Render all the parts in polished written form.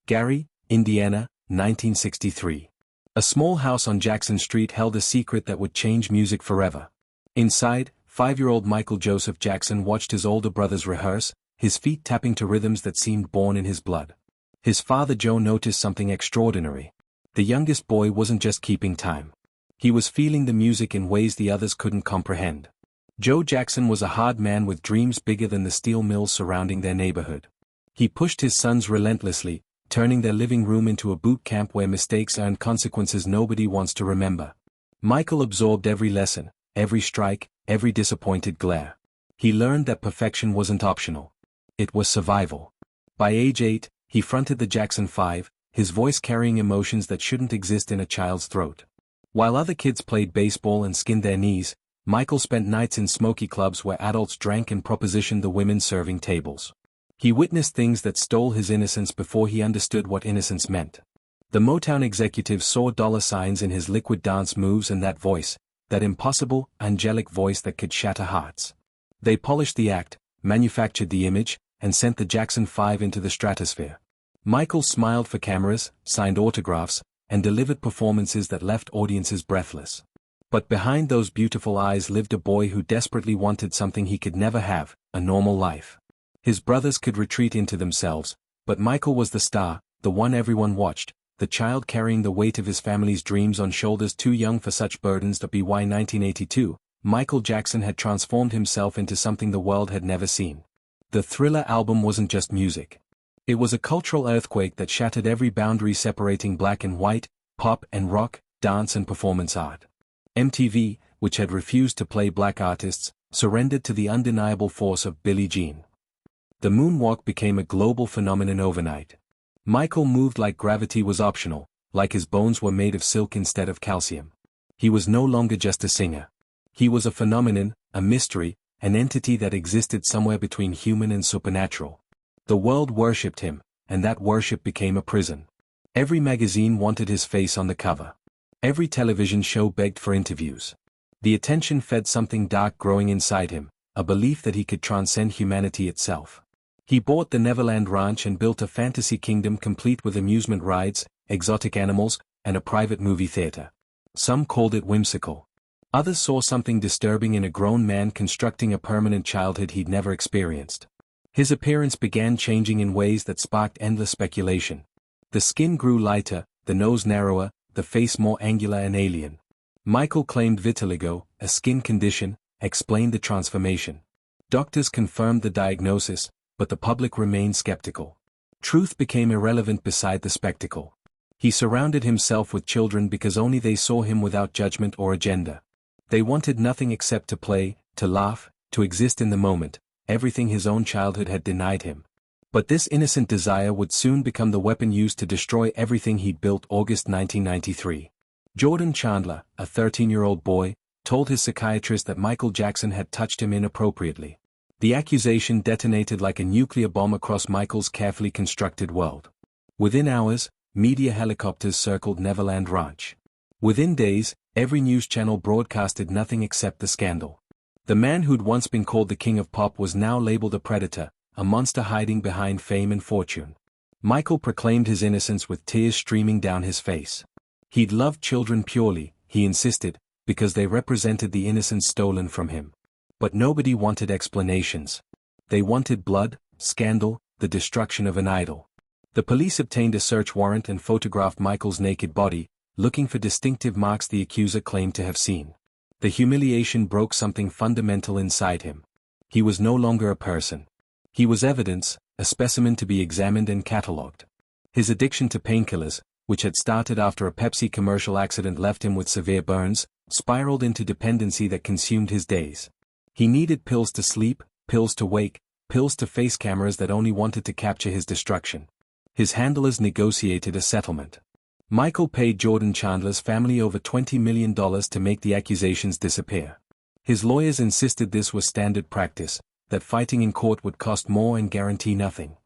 Gary, Indiana, 1963. A small house on Jackson Street held a secret that would change music forever. Inside, 5-year-old Michael Joseph Jackson watched his older brothers rehearse, his feet tapping to rhythms that seemed born in his blood. His father Joe noticed something extraordinary. The youngest boy wasn't just keeping time. He was feeling the music in ways the others couldn't comprehend. Joe Jackson was a hard man with dreams bigger than the steel mills surrounding their neighborhood. He pushed his sons relentlessly, turning their living room into a boot camp where mistakes earned consequences nobody wants to remember. Michael absorbed every lesson, every strike, every disappointed glare. He learned that perfection wasn't optional. It was survival. By age 8, he fronted the Jackson 5, his voice carrying emotions that shouldn't exist in a child's throat. While other kids played baseball and skinned their knees, Michael spent nights in smoky clubs where adults drank and propositioned the women serving tables. He witnessed things that stole his innocence before he understood what innocence meant. The Motown executives saw dollar signs in his liquid dance moves and that voice, that impossible, angelic voice that could shatter hearts. They polished the act, manufactured the image, and sent the Jackson 5 into the stratosphere. Michael smiled for cameras, signed autographs, and delivered performances that left audiences breathless. But behind those beautiful eyes lived a boy who desperately wanted something he could never have, a normal life. His brothers could retreat into themselves, but Michael was the star, the one everyone watched, the child carrying the weight of his family's dreams on shoulders too young for such burdens. By 1982, Michael Jackson had transformed himself into something the world had never seen. The Thriller album wasn't just music. It was a cultural earthquake that shattered every boundary separating black and white, pop and rock, dance and performance art. MTV, which had refused to play black artists, surrendered to the undeniable force of Billie Jean. The moonwalk became a global phenomenon overnight. Michael moved like gravity was optional, like his bones were made of silk instead of calcium. He was no longer just a singer. He was a phenomenon, a mystery, an entity that existed somewhere between human and supernatural. The world worshipped him, and that worship became a prison. Every magazine wanted his face on the cover. Every television show begged for interviews. The attention fed something dark growing inside him, a belief that he could transcend humanity itself. He bought the Neverland Ranch and built a fantasy kingdom complete with amusement rides, exotic animals, and a private movie theater. Some called it whimsical. Others saw something disturbing in a grown man constructing a permanent childhood he'd never experienced. His appearance began changing in ways that sparked endless speculation. The skin grew lighter, the nose narrower, the face more angular and alien. Michael claimed vitiligo, a skin condition, explained the transformation. Doctors confirmed the diagnosis, but the public remained skeptical. Truth became irrelevant beside the spectacle. He surrounded himself with children because only they saw him without judgment or agenda. They wanted nothing except to play, to laugh, to exist in the moment, everything his own childhood had denied him. But this innocent desire would soon become the weapon used to destroy everything he'd built. August 1993. Jordan Chandler, a 13-year-old boy, told his psychiatrist that Michael Jackson had touched him inappropriately. The accusation detonated like a nuclear bomb across Michael's carefully constructed world. Within hours, media helicopters circled Neverland Ranch. Within days, every news channel broadcasted nothing except the scandal. The man who'd once been called the king of pop was now labeled a predator, a monster hiding behind fame and fortune. Michael proclaimed his innocence with tears streaming down his face. He'd loved children purely, he insisted, because they represented the innocence stolen from him. But nobody wanted explanations. They wanted blood, scandal, the destruction of an idol. The police obtained a search warrant and photographed Michael's naked body, looking for distinctive marks the accuser claimed to have seen. The humiliation broke something fundamental inside him. He was no longer a person. He was evidence, a specimen to be examined and catalogued. His addiction to painkillers, which had started after a Pepsi commercial accident left him with severe burns, spiraled into dependency that consumed his days. He needed pills to sleep, pills to wake, pills to face cameras that only wanted to capture his destruction. His handlers negotiated a settlement. Michael paid Jordan Chandler's family over $20 million to make the accusations disappear. His lawyers insisted this was standard practice, that fighting in court would cost more and guarantee nothing.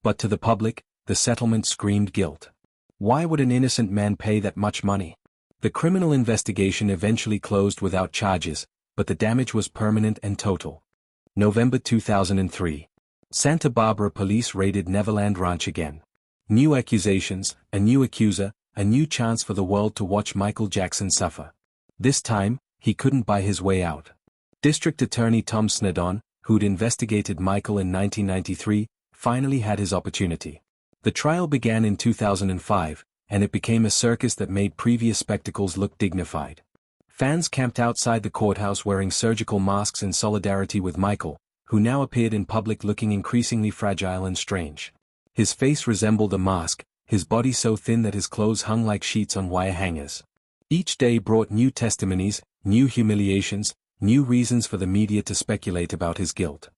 But to the public, the settlement screamed guilt. Why would an innocent man pay that much money? The criminal investigation eventually closed without charges, but the damage was permanent and total. November 2003. Santa Barbara police raided Neverland Ranch again. New accusations, a new accuser, a new chance for the world to watch Michael Jackson suffer. This time, he couldn't buy his way out. District Attorney Tom Snedon, who'd investigated Michael in 1993, finally had his opportunity. The trial began in 2005, and it became a circus that made previous spectacles look dignified. Fans camped outside the courthouse wearing surgical masks in solidarity with Michael, who now appeared in public looking increasingly fragile and strange. His face resembled a mask, his body so thin that his clothes hung like sheets on wire hangers. Each day brought new testimonies, new humiliations, new reasons for the media to speculate about his guilt.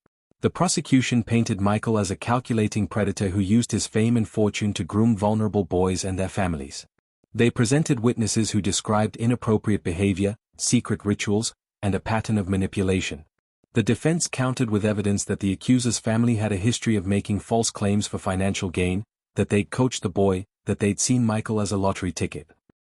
The prosecution painted Michael as a calculating predator who used his fame and fortune to groom vulnerable boys and their families. They presented witnesses who described inappropriate behavior, secret rituals, and a pattern of manipulation. The defense countered with evidence that the accuser's family had a history of making false claims for financial gain, that they'd coached the boy, that they'd seen Michael as a lottery ticket.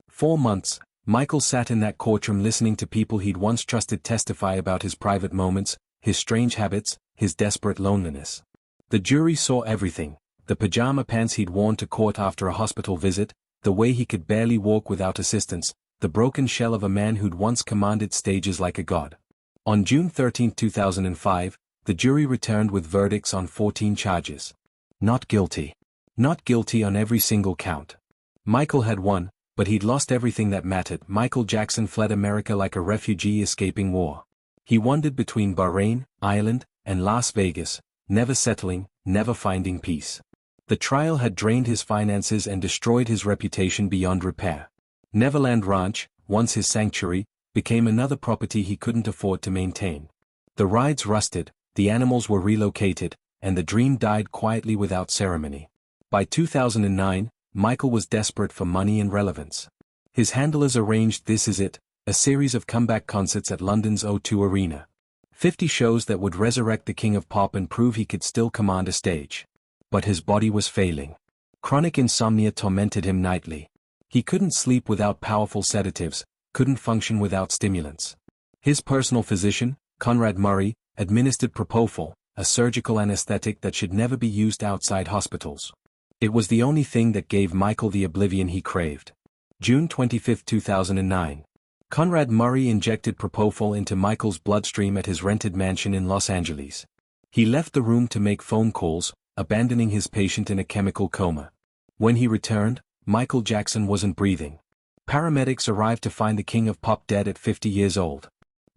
4 months, Michael sat in that courtroom listening to people he'd once trusted testify about his private moments, his strange habits, his desperate loneliness. The jury saw everything: the pajama pants he'd worn to court after a hospital visit, the way he could barely walk without assistance, the broken shell of a man who'd once commanded stages like a god. On June 13, 2005, the jury returned with verdicts on 14 charges. Not guilty. Not guilty on every single count. Michael had won, but he'd lost everything that mattered. Michael Jackson fled America like a refugee escaping war. He wandered between Bahrain, Ireland, and Las Vegas, never settling, never finding peace. The trial had drained his finances and destroyed his reputation beyond repair. Neverland Ranch, once his sanctuary, became another property he couldn't afford to maintain. The rides rusted, the animals were relocated, and the dream died quietly without ceremony. By 2009, Michael was desperate for money and relevance. His handlers arranged This Is It, a series of comeback concerts at London's O2 Arena. 50 shows that would resurrect the king of pop and prove he could still command a stage. But his body was failing. Chronic insomnia tormented him nightly. He couldn't sleep without powerful sedatives, couldn't function without stimulants. His personal physician, Conrad Murray, administered propofol, a surgical anesthetic that should never be used outside hospitals. It was the only thing that gave Michael the oblivion he craved. June 25, 2009. Conrad Murray injected propofol into Michael's bloodstream at his rented mansion in Los Angeles. He left the room to make phone calls, abandoning his patient in a chemical coma. When he returned, Michael Jackson wasn't breathing. Paramedics arrived to find the king of pop dead at 50 years old.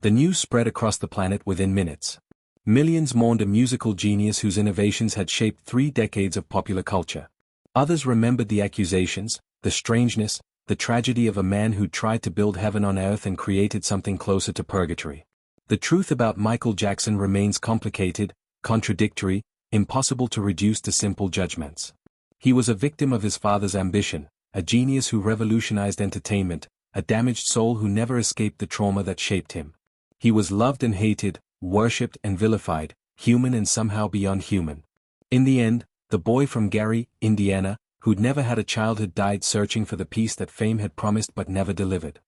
The news spread across the planet within minutes. Millions mourned a musical genius whose innovations had shaped 3 decades of popular culture. Others remembered the accusations, the strangeness, the tragedy of a man who tried to build heaven on earth and created something closer to purgatory. The truth about Michael Jackson remains complicated, contradictory, impossible to reduce to simple judgments. He was a victim of his father's ambition, a genius who revolutionized entertainment, a damaged soul who never escaped the trauma that shaped him. He was loved and hated, worshipped and vilified, human and somehow beyond human. In the end, the boy from Gary, Indiana, who'd never had a childhood, died searching for the peace that fame had promised but never delivered.